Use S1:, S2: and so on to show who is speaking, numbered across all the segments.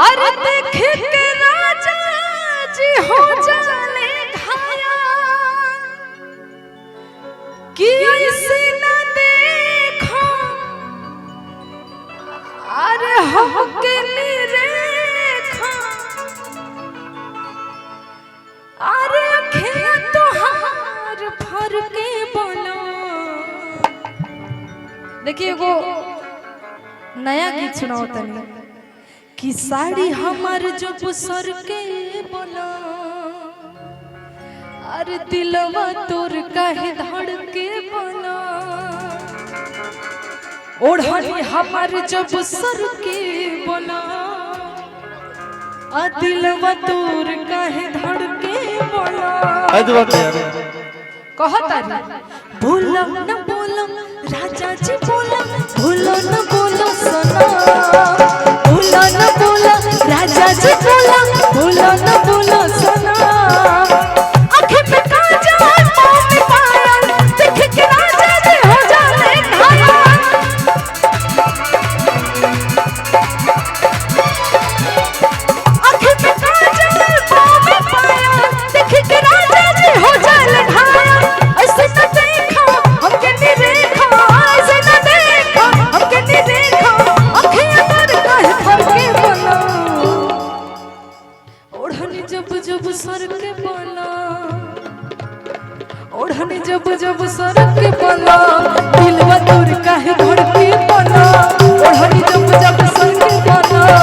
S1: अरे देख के राजा जी हो जाने घाया कि ऐसे न देखो अरे हो के निरेखा अरे अखियां तोहार भर के बोलो। देखिए वो नया गीत सुनाओ तनी कि साड़ी हमार जो सर के बोला अरे दिलवा तोर काहे धड़ के बोला ओढ़नी हमार जब सर के बोला आ दिलवा तोर काहे धड़ के बोला। कहता बोलो न बोलो राजा जी बोलो बोलो न बोलो सना बोलो न बोलो राजा जी बोलो बोलो न बोलो सना। आँखें में काजल पाँव में पायल देख के राजा जी हो जाने घायल। आँखें में काजल पाँव में पायल देख के राजा जी हो जाने घायल। ऐसे न देखो हमके नहीं देखो ऐसे न देखो हमके नहीं देखो आँखें अंदर काहे भर के बोला ओढ़नी जब जब सर के बोला ओढ़नी जब जब सर के बोला दिलवा तोर काहे धड़ के बोला ओढ़नी जब जब सर के बोला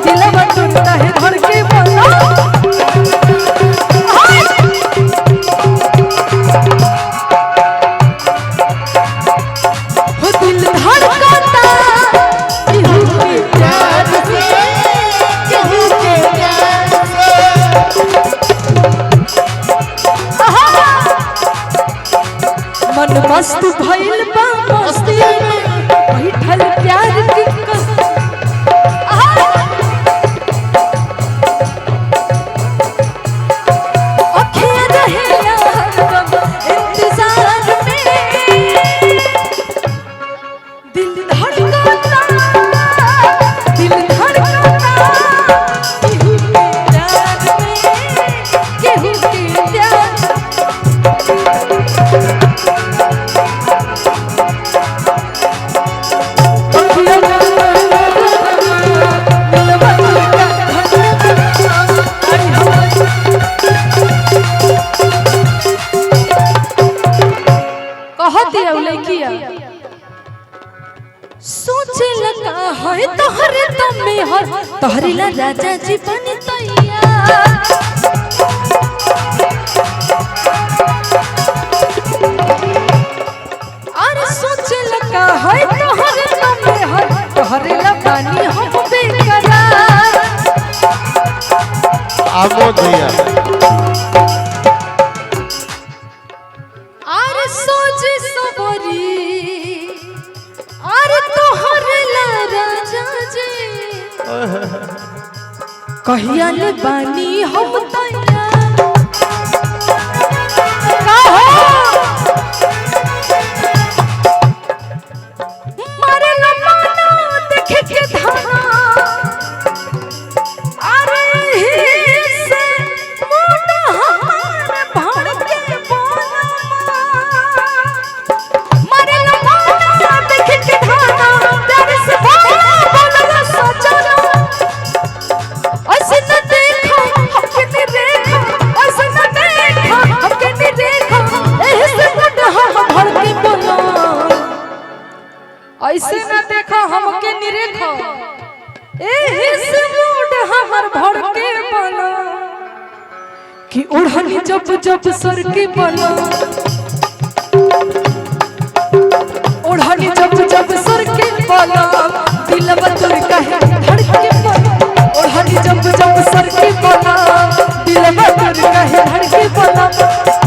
S1: दिलवा तोर काहे धड़ के बोला। हो दिल धड़कता केहू के प्यार से केहू के प्यार मन मस्त भइल बा मस्ती में बैठल प्यार की अखियां रहेला हरदम इंतजार में दिल धड़कता केहू के प्यार में केहू के प्यार। सोचे लगा है तोहरे दम में हर तोहरी ला राजा जी बनी तैयार। और सोचे लगा है तोहरे दम में हर तोहरे ला बनी हम बेकरार।
S2: आमोद भैया
S1: और सोच सबरी और तोहरे ला राजा जी कहिया ले बानी हम तैयार। मारे न मानो देखे के धारा अरे से मुंड हमारे भड़ के बोला मारे न मानो देखे के धारा प्यार से बोला सोचना ऐसे न देखो हमके नहीं देखो ऐसे न देखो हमके नहीं देखो ऐसे मुंड हम भड़ के बोला ऐसे न देखो हमके नहीं देखो एही मूड हमर भड़ के बना कि ओढ़नी जब जब सर के बना ओढ़नी जब जब सर के बना दिलवा तोर काहे धड़ के बना ओढ़नी जब जब सर के बना दिलवा तोर काहे धड़ के बना।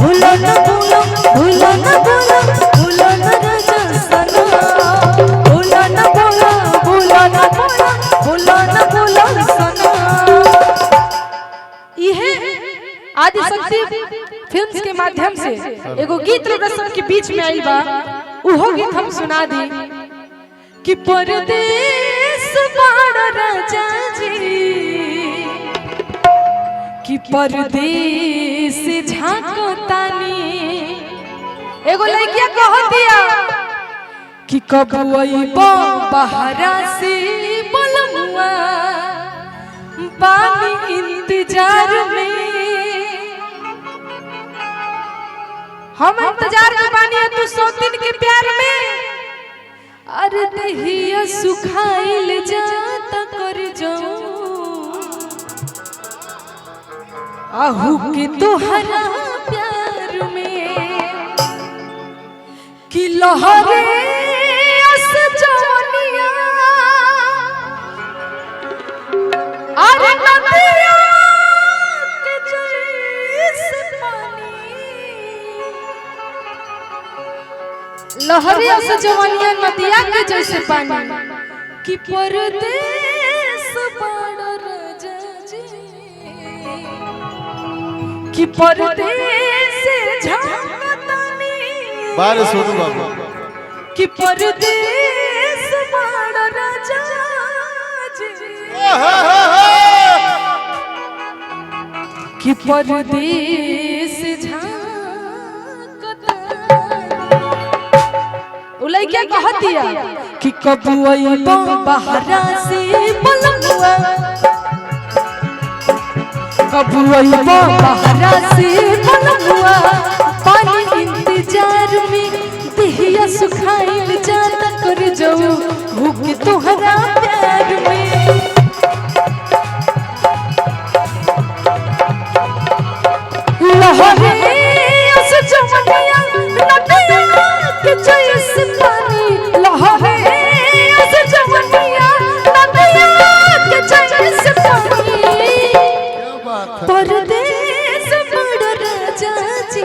S1: भूलो न भूलो भूलो न भूलो भूलो न राजा सना भूलो न भूलो भूलो न भूलो भूलो न भूलो सना। यह आदिशक्ति फिल्म्स के माध्यम से एगो गीत रसम के बीच में आई बा उहो गीत हम सुना दी कि परदेश बाड़ राजा जी परदेस झांको तानी एगो लड़किया कह दिया कि कब अइबो बहरा से बोलमुआ पानी इंतजार में हम इंतजार में बानी है तू 100 दिन के प्यार में अरे दहिया सुखाइल जाता कर जाऊं आहू के तोहरा प्यार में कि लहरे अस जवनिया अरे नदिया के जैसे पानी लहरे अस जवनिया नदिया के जैसे पानी कि परदेस बड़ राजा जी कि परदेस झांकतानी
S2: बारे सोनू बाबू
S1: कि परदेस बड़ राजा जी कि परदेस झांकतानी उलाई क्या कहतिया कि कब अइबो बहरा से बोलमुआ कब अइबो बहरा से बोलमुआ पानी इंतजार में दहिया सुखाइल जाता कर जाऊं भूख तोहरा प्यार में लहरे अस जवनिया नदिया के जैसे पानी लहरे अस जवनिया नदिया के जैसे पानी परदेस बड़ राजा जी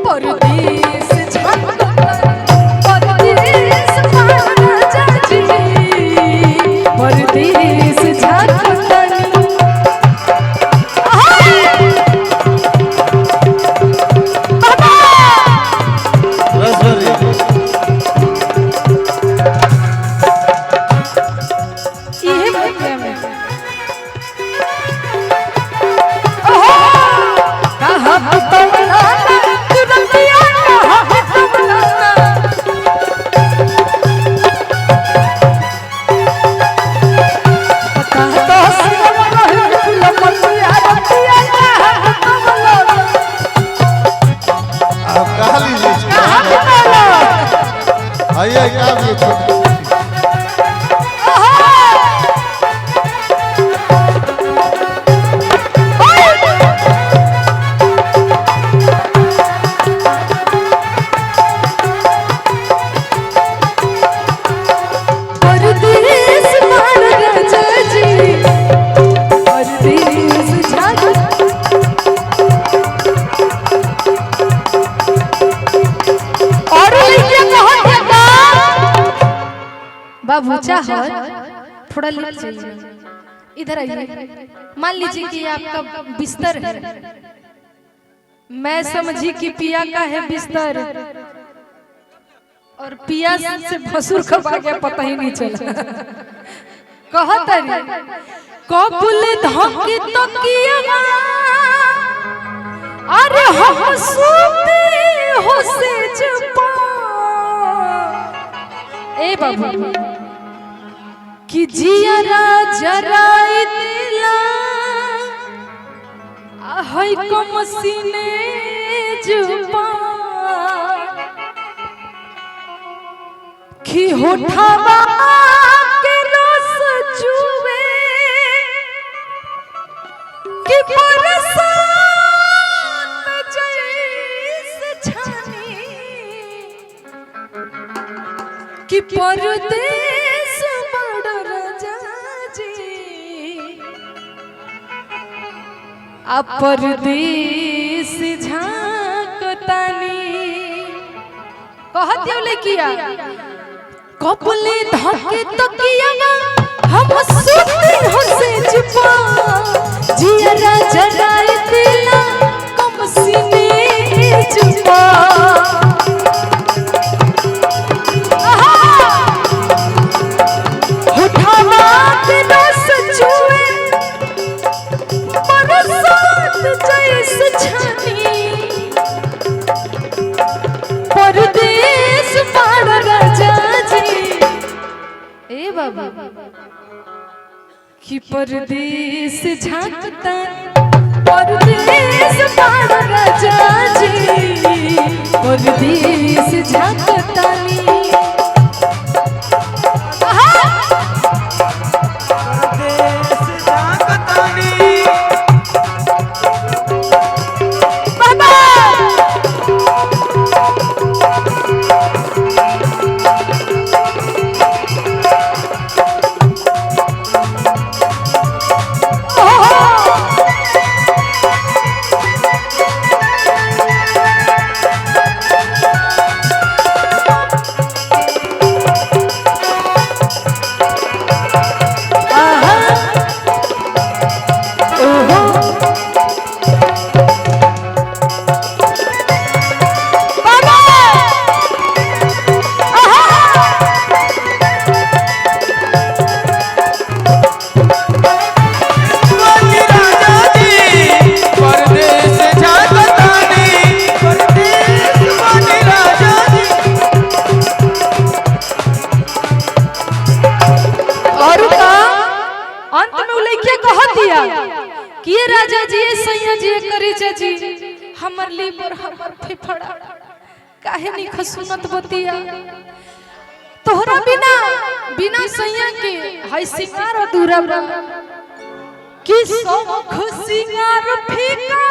S1: परदेस परदेस बड़ राजा जी परदेस झांकतानी बाबू चाहत थोड़ा लिख चाहिए इधर आइए मान लीजिए कि आपका बिस्तर है मैं समझी कि पिया का है बिस्तर और पिया से भसुर कब आ गया पता ही नहीं चला कहत है कबुल धके तकिया अरे हम सोते हो से जपा ए बाबू कि जियरा जराई दिला आहै को मसीने जुबा कि होठावा के रस चुवे कि बरसात जैसे छानी कि परदेस बड़ राजा जी आ परदेस झांकतानी कहत लड़किया कपले धके तकिया हम सोते हो से छुपा जियरा जराए दिला कम सीने छुपा होठावा के रस छुए परदेश छानी परदेश पाड़ राजा जी ए बाबा कि परदेश झांकता परदेश पाड़ राजा जी परदेश झांकतानी किए राजा जी सैया जी करी जी हमर लीवर हमर फेफड़ा काहे नहीं खसुनत बतिया तोहरा बिना बिना सैया के है सिंगार अधूरा कि सब खुशियार फीका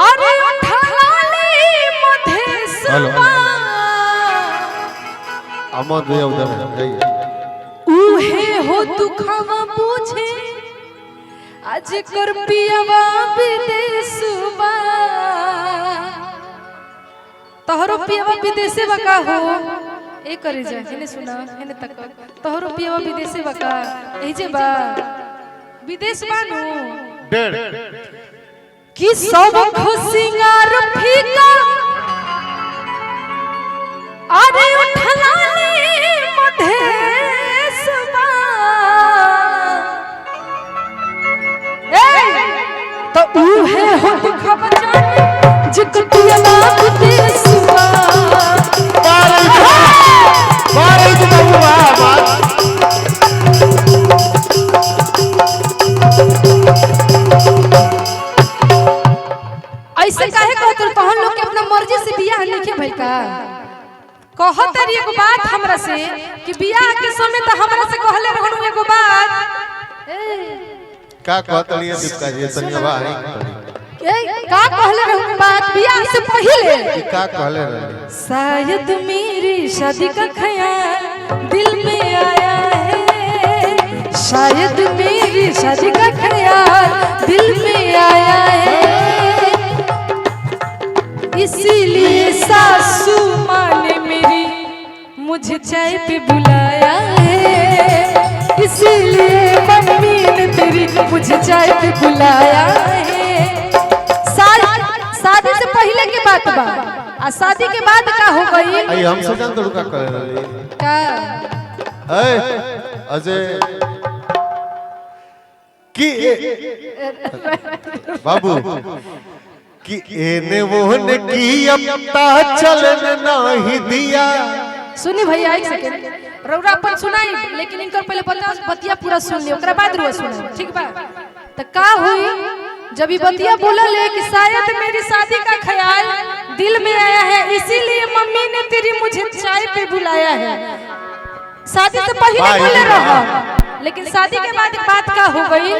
S1: अरे ठाली मधेसवा
S2: अमर दे उधर गई
S1: उहे हो दुखवा पूछे आज कर पियावा विदेशवा तोहरो पियावा विदेशवा का हो ए करे जा हेने सुना हेने तक तोहरो पियावा विदेशवा का एही जे बा विदेश बानो
S2: डेढ़
S1: कि सब खुशियार फीका अरे उठलानी मधेसवा तो उहे हो दुखवा जाने जिक पियावा विदेशवा
S2: बारे तो हुआ बात
S1: ऐसे काहे कहत तोहन लोग के अपना मर्जी से बियाह लेके भइल का कहत रे एगो बात हमरा से कि बियाह के समय त हमरा से कहले रहनु एगो बात
S2: का कहतलिए दीपका जी तनिया है
S1: का कहले रहनु बात बियाह से पहले
S2: का कहले रहे
S1: शायद मेरी शादी का ख्याल दिल में आया है शायद मेरी शादी का ख्याल दिल में आया है इसीलिए सासू माँ ने मेरी मुझे चाय पे बुलाया है इसीलिए मम्मी ने तेरी मुझे चाय पे बुलाया है शादी से पहले की बात बा आ शादी के बाद का हो गई
S2: आई हमसे जान तो का करे रहे
S1: का
S2: ए अजय कि बाबू कि एने वोने की अब ता चलन नहीं दिया
S1: सुनी भैया एक सेकंड रौरा अपन सुनाई लेकिन इनकर पहले बतिया पूरा सुन लियो ओकरा बाद रुआ सुनाई ठीक बा त का हुई जब ये बतिया बोलल है कि शायद मेरी शादी का ख्याल दिल में आया है इसीलिए मम्मी ने तेरी मुझे चाय पे बुलाया है शादी से पहले बोले रहा लेकिन शादी के बाद बात का हो गई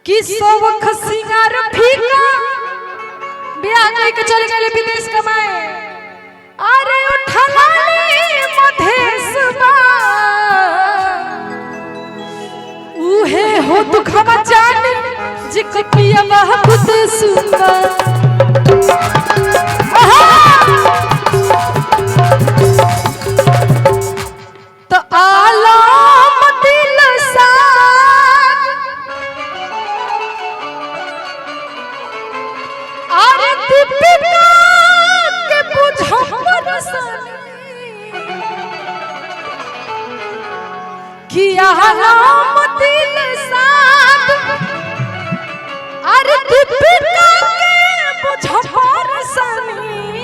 S1: कि सब खसिंगार फीका ब्याह करके चले गए विदेश कमाए अरे उठलानी मधेसवा उहे हो दुखवा जाने जिक पियावा विदेशवा तो आलम दिल साग अरे दीपिका के बुझा परसानी कि आलम दिल साग अरे दीपिका के बुझार सनी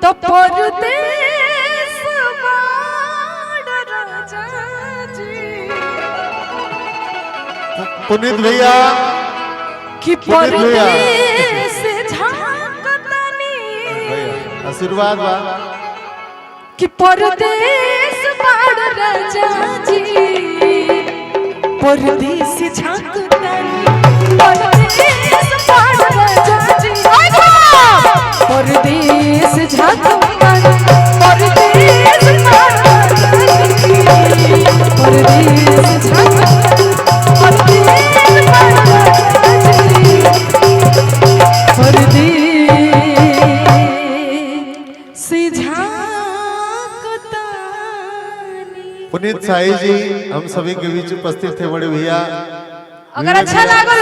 S1: तो परदेश बाड़ राजा जी
S2: पुनीत भैया
S1: कि परदेश झांकतनी
S2: आशीर्वाद बा
S1: कि परदेश बाड़ राजा जी परदेश झांकतनी परदेश बाड़ राजा जी परदेश झांकतनी परदेश बाड़ राजा जी परदेश झांकतनी परदेश बाड़ राजा जी परदेश
S2: पुनीत साई जी हम सभी के बीच उपस्थित थे बड़े भैया।
S1: अगर अच्छा लगा